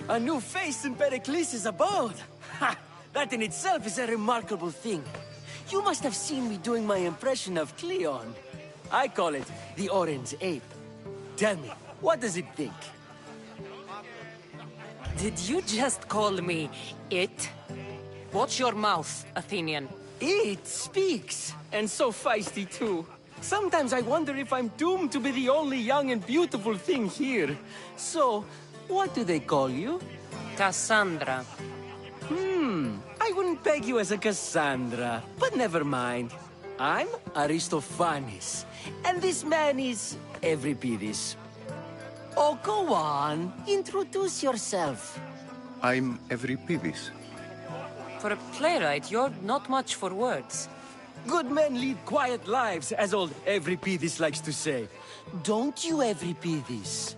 A new face in Pericles' abode! Ha! That in itself is a remarkable thing. You must have seen me doing my impression of Cleon. I call it the Orange Ape. Tell me, what does it think? Did you just call me it? Watch your mouth, Athenian. It speaks, and so feisty too. Sometimes I wonder if I'm doomed to be the only young and beautiful thing here. So, what do they call you? Kassandra. I wouldn't peg you as a Kassandra, but never mind. I'm Aristophanes, and this man is Euripides. Oh, go on. Introduce yourself. I'm Euripides. For a playwright, you're not much for words. Good men lead quiet lives, as old Euripides likes to say. Don't you, Euripides?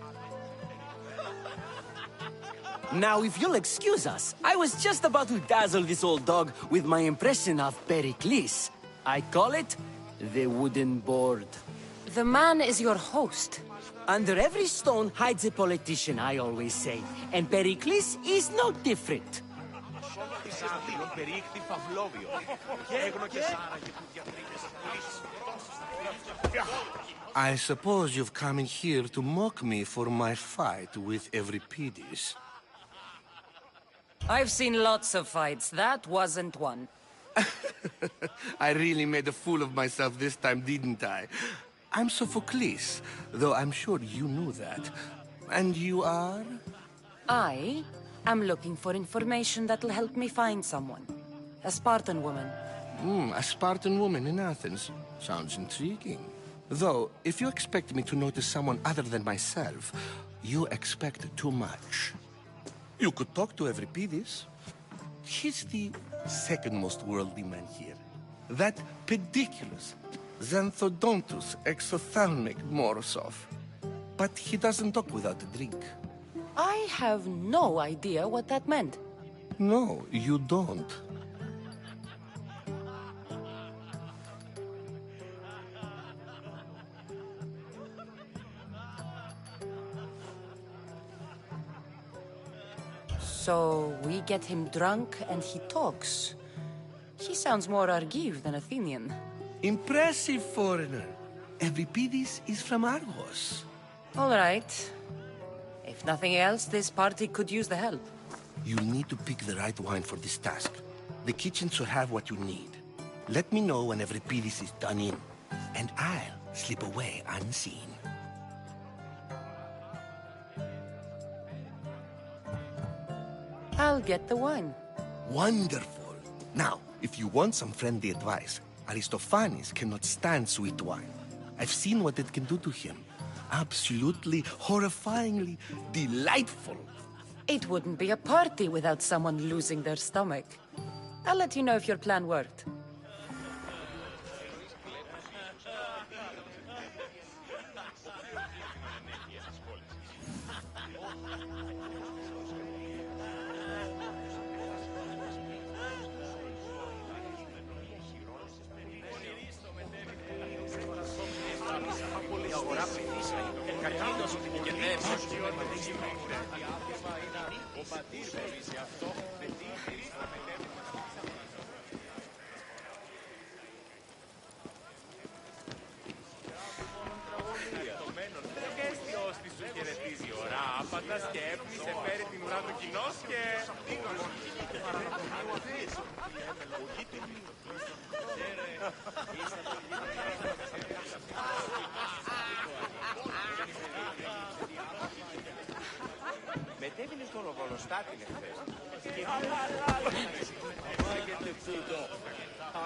Now, if you'll excuse us, I was just about to dazzle this old dog with my impression of Pericles. I call it the wooden board. The man is your host. Under every stone hides a politician, I always say. And Pericles is no different. I suppose you've come in here to mock me for my fight with Euripides. I've seen lots of fights. That wasn't one. I really made a fool of myself this time, didn't I? I'm Sophocles, though I'm sure you knew that. And you are? I am looking for information that'll help me find someone. A Spartan woman. A Spartan woman in Athens. Sounds intriguing. Though, if you expect me to notice someone other than myself, you expect too much. You could talk to Euripides. He's the second most worldly man here. That pediculous, xanthodontus exophthalmic Morosov. But he doesn't talk without a drink. I have no idea what that meant. No, you don't. So we get him drunk and he talks. He sounds more Argive than Athenian. Impressive foreigner. Euripides is from Argos. All right. If nothing else, this party could use the help. You need to pick the right wine for this task. The kitchen should have what you need. Let me know when Euripides is done in, and I'll slip away unseen. I'll get the wine. Wonderful. Now, if you want some friendly advice, Aristophanes cannot stand sweet wine. I've seen what it can do to him. Absolutely, horrifyingly delightful. It wouldn't be a party without someone losing their stomach. I'll let you know if your plan worked. Μετέβηνε στον Οβολοστάτη χθες.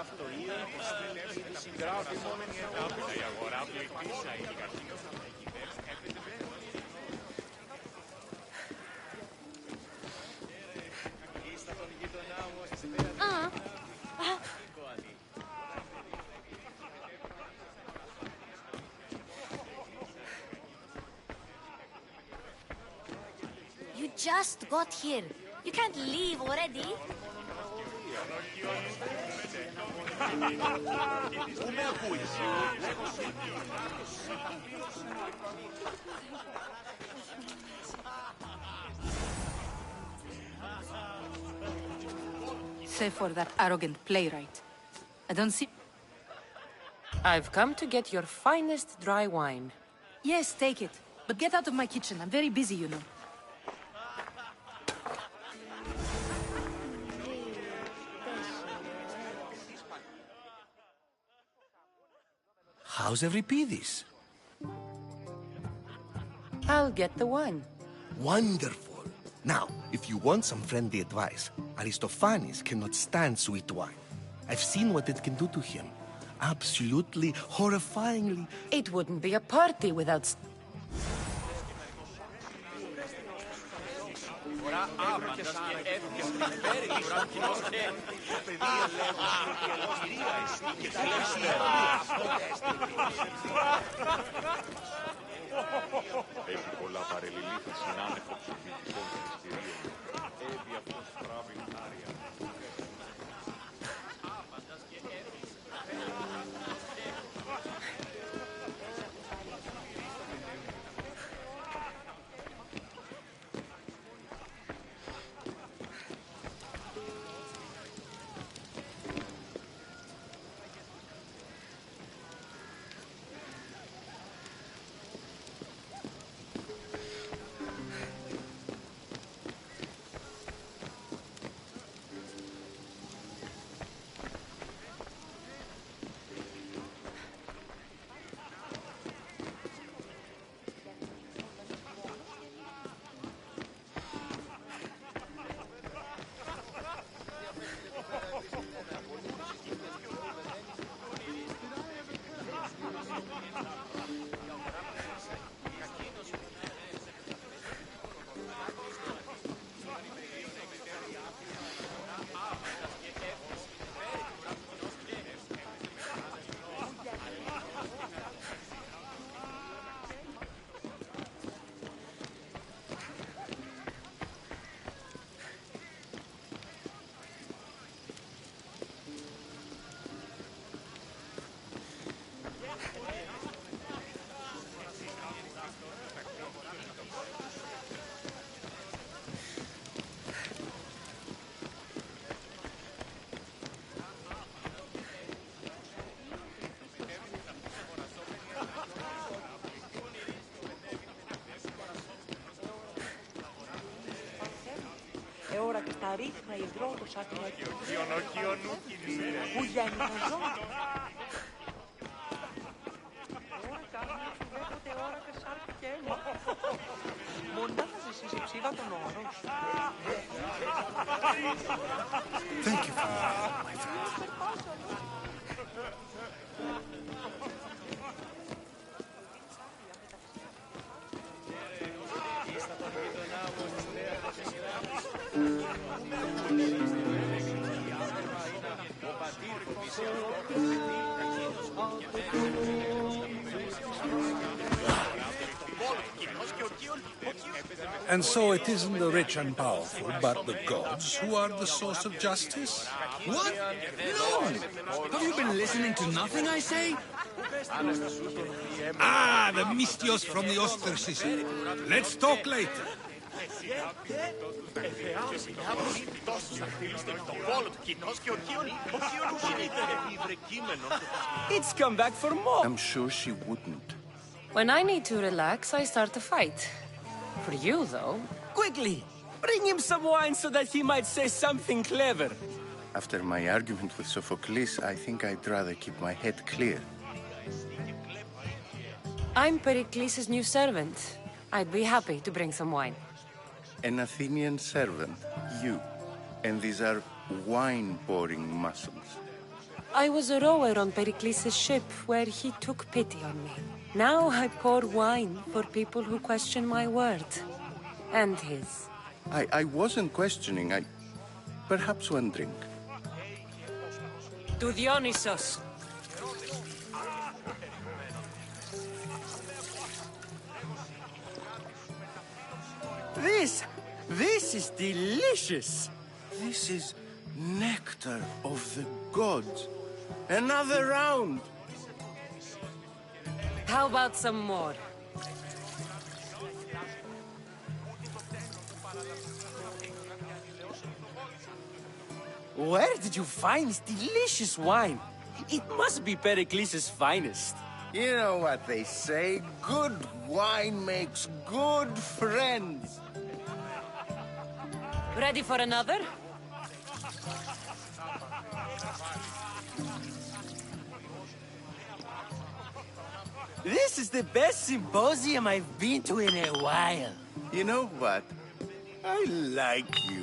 Αυτό είναι η συγκράτη μόνη η αγορά που υπήσα η κατοίκος να Είστε τον γείτονά μου στις You just got here. You can't leave already. Πού με ακούεις? Say for that arrogant playwright. I don't see... I've come to get your finest dry wine. Yes, take it. But get out of my kitchen. I'm very busy, you know. How's Euripidis? I'll get the wine. Wonderful. Now, if you want some friendly advice, Aristophanes cannot stand sweet wine. I've seen what it can do to him. Absolutely, horrifyingly. It wouldn't be a party without... Έχει πολλά παρελιλήθη συνάνεχο ψηφιστικών χρηστηρίων. Έβη αυτός τράβει άρια. Ora che sta ritma e drogo sacro. Ugljeni nazon. Ora κάνουμε κουβέντα ώρα και σάρκι κέλο. Μονάχα εσείς η ψήβα των όρων. Thank you for your help, my friend. And so it isn't the rich and powerful, but the gods who are the source of justice? What? No! Have you been listening to nothing I say? Ah, the Misthios from the ostracism. Let's talk later. It's come back for more. I'm sure she wouldn't. When I need to relax, I start a fight. For you, though... Quickly! Bring him some wine so that he might say something clever. After my argument with Sophocles, I think I'd rather keep my head clear. I'm Pericles' new servant. I'd be happy to bring some wine. An Athenian servant, you. And these are wine-pouring muscles. I was a rower on Pericles' ship where he took pity on me. Now I pour wine for people who question my word. And his. I wasn't questioning, perhaps one drink. To Dionysos. This is delicious. This is nectar of the gods. Another round. How about some more? Where did you find this delicious wine? It must be Pericles' finest. You know what they say, good wine makes good friends. Ready for another? This is the best symposium I've been to in a while. You know what? I like you.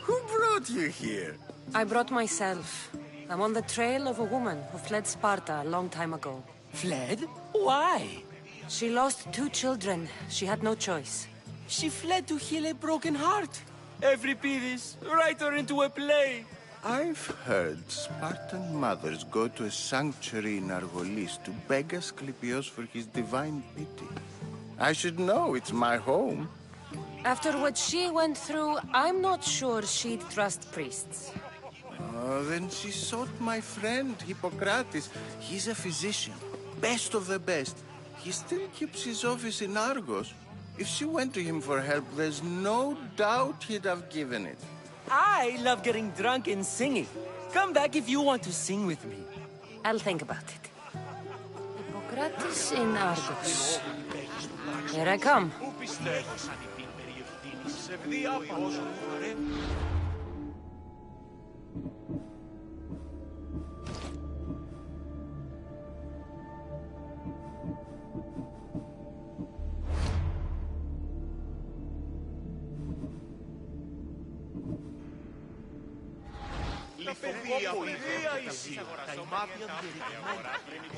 Who brought you here? I brought myself. I'm on the trail of a woman who fled Sparta a long time ago. Fled? Why? She lost 2 children. She had no choice. She fled to heal a broken heart. Euripides, write her into a play. I've heard Spartan mothers go to a sanctuary in Argolis to beg Asclepios for his divine pity. I should know, it's my home. After what she went through, I'm not sure she'd trust priests. Oh, then she sought my friend, Hippocrates. He's a physician, best of the best. He still keeps his office in Argos. If she went to him for help, there's no doubt he'd have given it. I love getting drunk and singing. Come back if you want to sing with me. I'll think about it. Hippocrates in Argos. Here I come.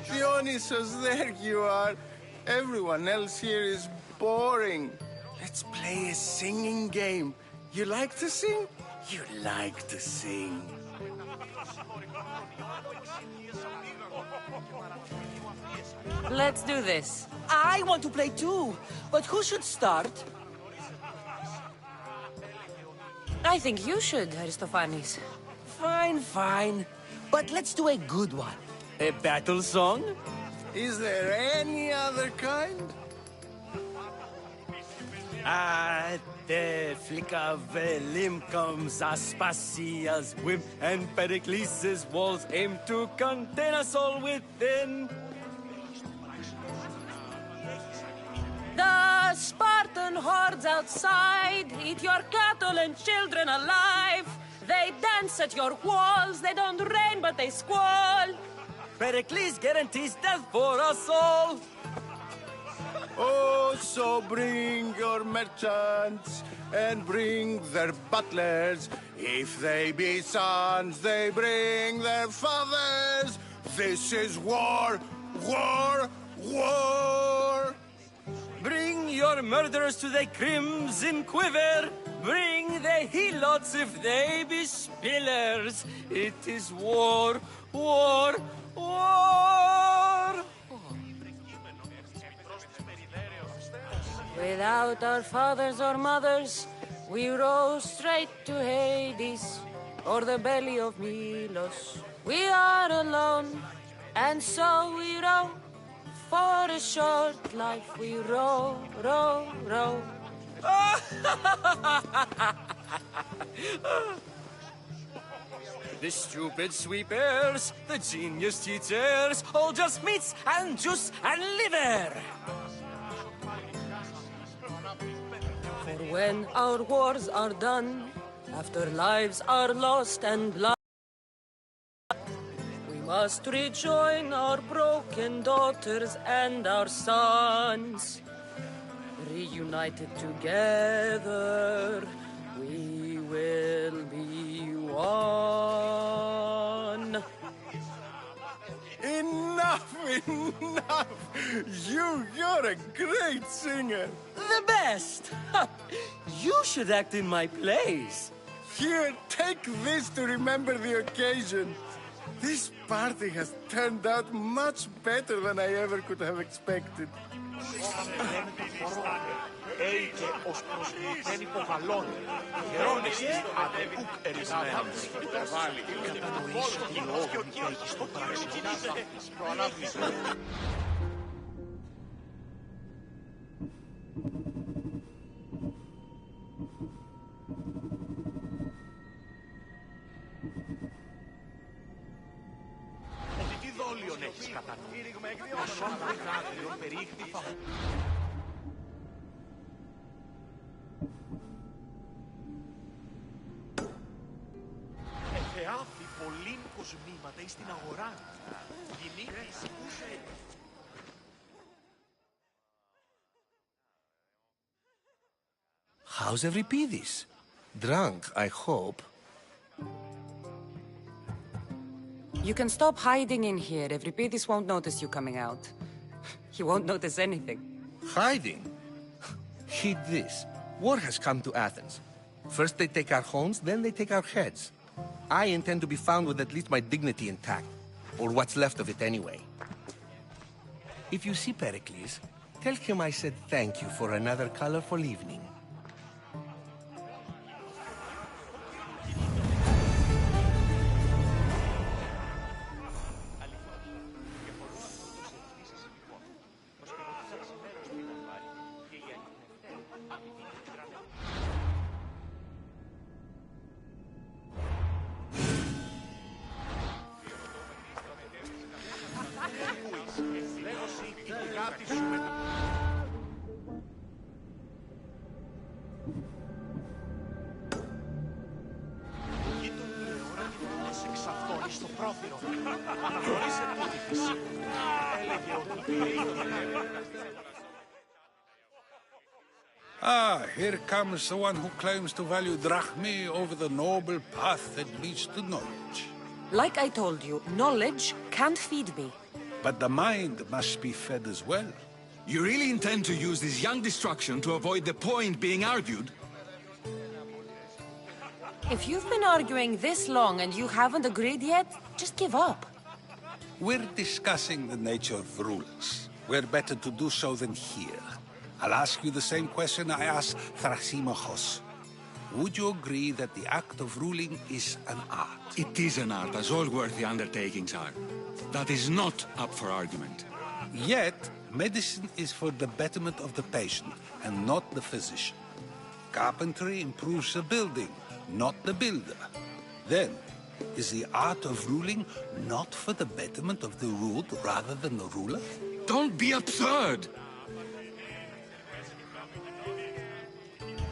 Dionysus, there you are. Everyone else here is boring. Let's play a singing game. You like to sing? You like to sing. Let's do this. I want to play too, but who should start? I think you should, Aristophanes. Fine, fine. But let's do a good one. A battle song? Is there any other kind? At the flick of a limb comes Aspasia's whim, and Pericles' walls aim to contain us all within. The Spartan hordes outside eat your cattle and children alive. They dance at your walls, they don't rain but they squall. Pericles guarantees death for us all. Oh, so bring your merchants and bring their butlers. If they be sons, they bring their fathers. This is war, war, war. Bring your murderers to the crimson quiver. Bring the helots if they be spillers. It is war, war, war. Without our fathers or mothers, we row straight to Hades, or the belly of Milos. We are alone, and so we row. For a short life we row, row, row. The stupid sweepers, the genius teachers, all just meats and juice and liver. For when our wars are done, after lives are lost and blood, we must rejoin our broken daughters and our sons. Reunited together, we will be one. Enough, enough! You're a great singer. The best! You should act in my plays. Here, take this to remember the occasion. This party has turned out much better than I ever could have expected. Θεάφη πολλήν κοσμήματα εις την αγορά. Γυναίκες ούσε. How's Euripides? Drunk, I hope. You can stop hiding in here. Euripides won't notice you coming out. He won't notice anything. Hiding? Heed this. War has come to Athens. First they take our homes, then they take our heads. I intend to be found with at least my dignity intact. Or what's left of it anyway. If you see Pericles, tell him I said thank you for another colorful evening. Ah, here comes the one who claims to value drachmae over the noble path that leads to knowledge. Like I told you, knowledge can't feed me. But the mind must be fed as well. You really intend to use this young destruction to avoid the point being argued? If you've been arguing this long and you haven't agreed yet, just give up. We're discussing the nature of rulers. We're better to do so than here. I'll ask you the same question I asked Thrasymachos. Would you agree that the act of ruling is an art? It is an art, as all worthy undertakings are. That is not up for argument. Yet, medicine is for the betterment of the patient, and not the physician. Carpentry improves the building, not the builder. Then, is the art of ruling not for the betterment of the ruled rather than the ruler? Don't be absurd!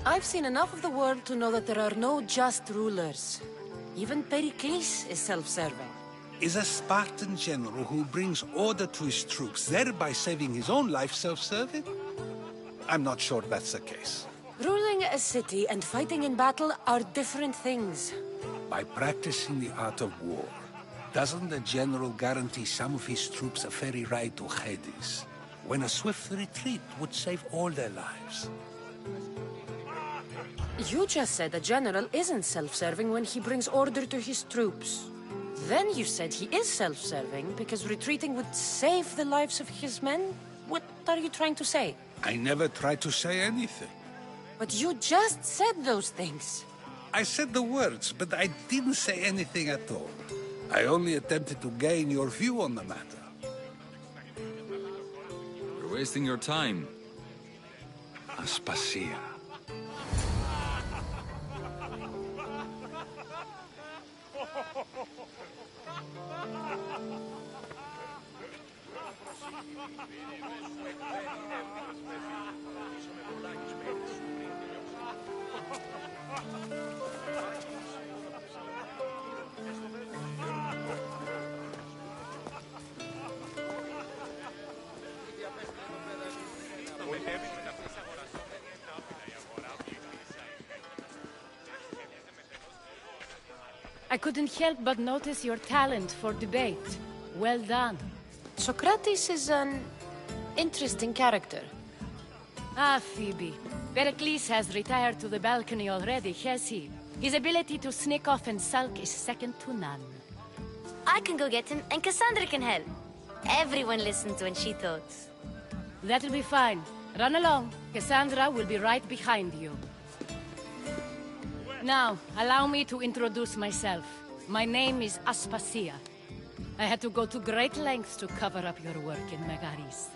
I've seen enough of the world to know that there are no just rulers. Even Pericles is self-serving. Is a Spartan general who brings order to his troops, thereby saving his own life, self-serving? I'm not sure that's the case. Ruling a city and fighting in battle are different things. By practicing the art of war, doesn't the general guarantee some of his troops a ferry ride to Hades, when a swift retreat would save all their lives? You just said a general isn't self-serving when he brings order to his troops. Then you said he is self-serving because retreating would save the lives of his men? What are you trying to say? I never tried to say anything. But you just said those things. I said the words, but I didn't say anything at all. I only attempted to gain your view on the matter. You're wasting your time. Aspasia. I couldn't help but notice your talent for debate. Well done. Socrates is an interesting character. Ah, Phoebe. Pericles has retired to the balcony already, has he? His ability to sneak off and sulk is second to none. I can go get him, and Kassandra can help. Everyone listens when she talks. That'll be fine. Run along. Kassandra will be right behind you. Now, allow me to introduce myself. My name is Aspasia. I had to go to great lengths to cover up your work in Megaris.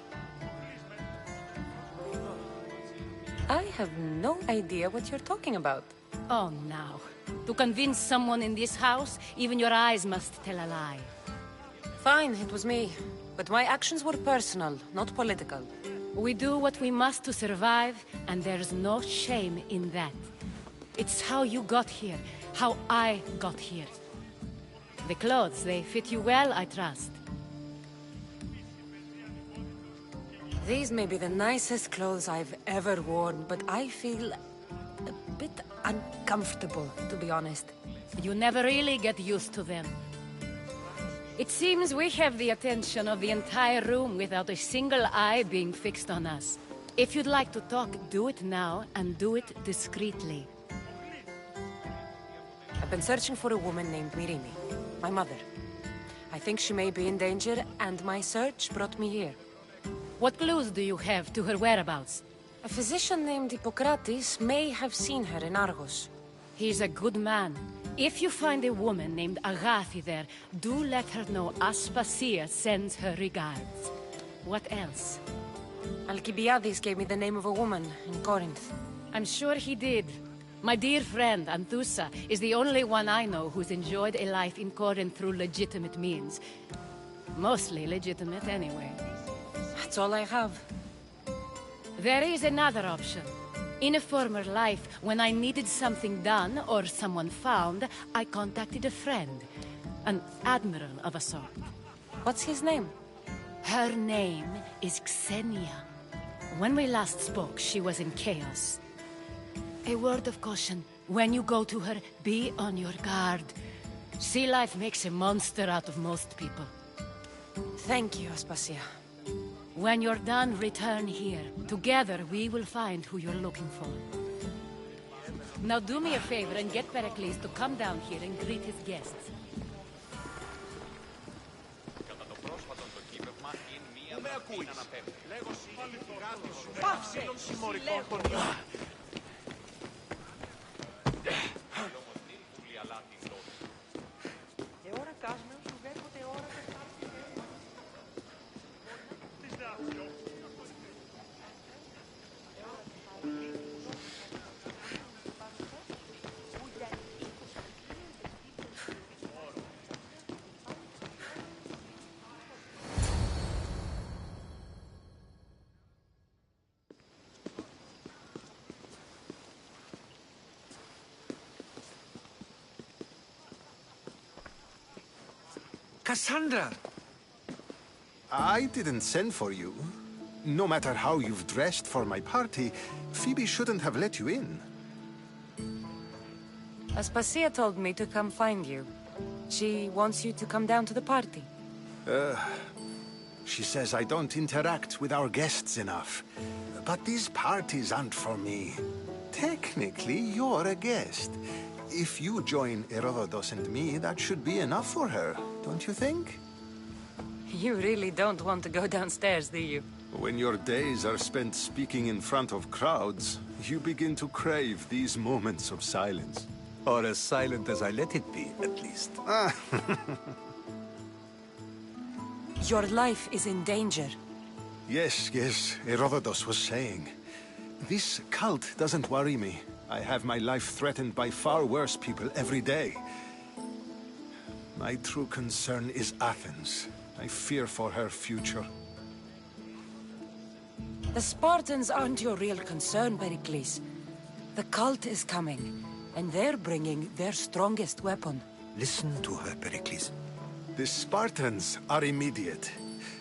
I have no idea what you're talking about. Oh, now. To convince someone in this house, even your eyes must tell a lie. Fine, it was me. But my actions were personal, not political. We do what we must to survive, and there's no shame in that. It's how you got here, how I got here. The clothes, they fit you well, I trust. These may be the nicest clothes I've ever worn, but I feel a bit uncomfortable, to be honest. You never really get used to them. It seems we have the attention of the entire room without a single eye being fixed on us. If you'd like to talk, do it now, and do it discreetly. I've been searching for a woman named Mirimi, my mother. I think she may be in danger, and my search brought me here. What clues do you have to her whereabouts? A physician named Hippocrates may have seen her in Argos. He's a good man. If you find a woman named Agathi there, do let her know Aspasia sends her regards. What else? Alcibiades gave me the name of a woman in Corinth. I'm sure he did. My dear friend, Anthusa, is the only one I know who's enjoyed a life in Corinth through legitimate means. Mostly legitimate, anyway. That's all I have. There is another option. In a former life, when I needed something done or someone found, I contacted a friend. An admiral of a sort. What's his name? Her name is Xenia. When we last spoke, she was in chaos. A word of caution. When you go to her, be on your guard. Sea life makes a monster out of most people. Thank you, Aspasia. When you're done, return here. Together, we will find who you're looking for. Now do me a favor and get Pericles to come down here and greet his guests. Kassandra! I didn't send for you. No matter how you've dressed for my party, Phoebe shouldn't have let you in. Aspasia told me to come find you. She wants you to come down to the party. She says I don't interact with our guests enough. But these parties aren't for me. Technically, you're a guest. If you join Herodotus and me, that should be enough for her, don't you think? You really don't want to go downstairs, do you? When your days are spent speaking in front of crowds, you begin to crave these moments of silence. Or as silent as I let it be, at least. Your life is in danger. Yes, Herodotus was saying. This cult doesn't worry me. I have my life threatened by far worse people every day. My true concern is Athens. I fear for her future. The Spartans aren't your real concern, Pericles. The cult is coming, and they're bringing their strongest weapon. Listen to her, Pericles. The Spartans are immediate.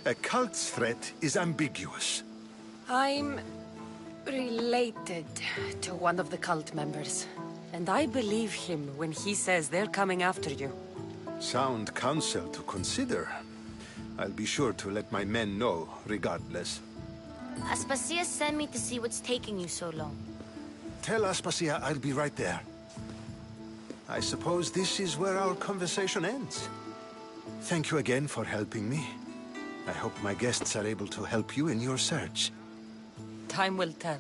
A cult's threat is ambiguous. I'm related to one of the cult members, and I believe him when he says they're coming after you. Sound counsel to consider. I'll be sure to let my men know, regardless. Aspasia sent me to see what's taking you so long. Tell Aspasia I'll be right there. I suppose this is where our conversation ends. Thank you again for helping me. I hope my guests are able to help you in your search. Time will tell.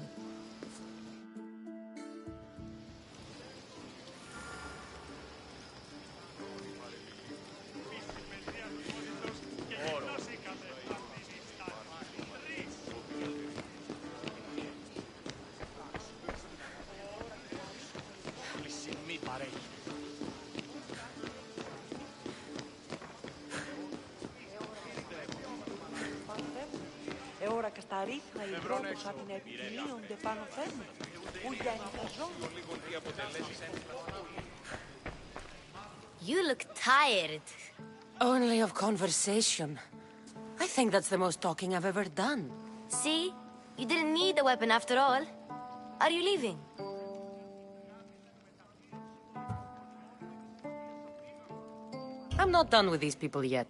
βαρύθμα οι δρόμους από να επιτυλίονται πάνω θέρμα, που λιάνει τα ζώα. You look tired. Only of conversation. I think that's the most talking I've ever done. See? You didn't need the weapon after all. Are you leaving? I'm not done with these people yet.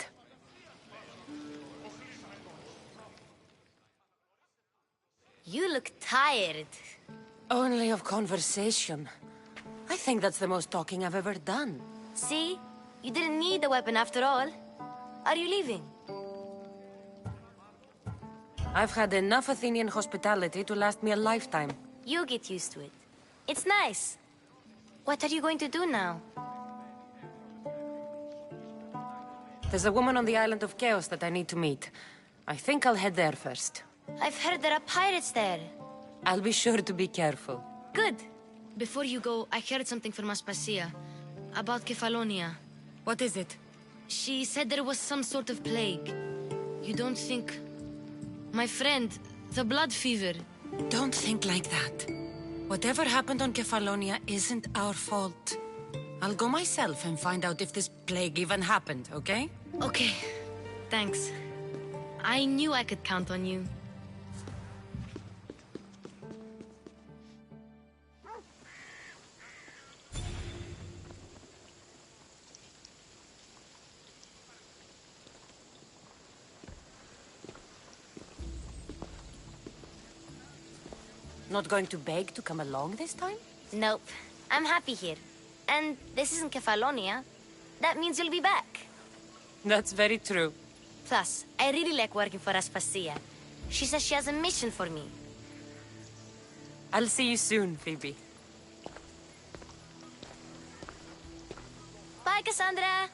You look tired. Only of conversation. I think that's the most talking I've ever done. See? You didn't need the weapon after all. Are you leaving? I've had enough Athenian hospitality to last me a lifetime. You get used to it. It's nice. What are you going to do now? There's a woman on the island of Chaos that I need to meet. I think I'll head there first. I've heard there are pirates there. I'll be sure to be careful. Good. Before you go, I heard something from Aspasia. About Kefalonia. What is it? She said there was some sort of plague. You don't think... My friend, the blood fever. Don't think like that. Whatever happened on Kefalonia isn't our fault. I'll go myself and find out if this plague even happened, okay? Okay. Thanks. I knew I could count on you. Not going to beg to come along this time? Nope. I'm happy here. And this isn't Kefalonia. That means you'll be back. That's very true. Plus, I really like working for Aspasia. She says she has a mission for me. I'll see you soon, Phoebe. Bye, Kassandra!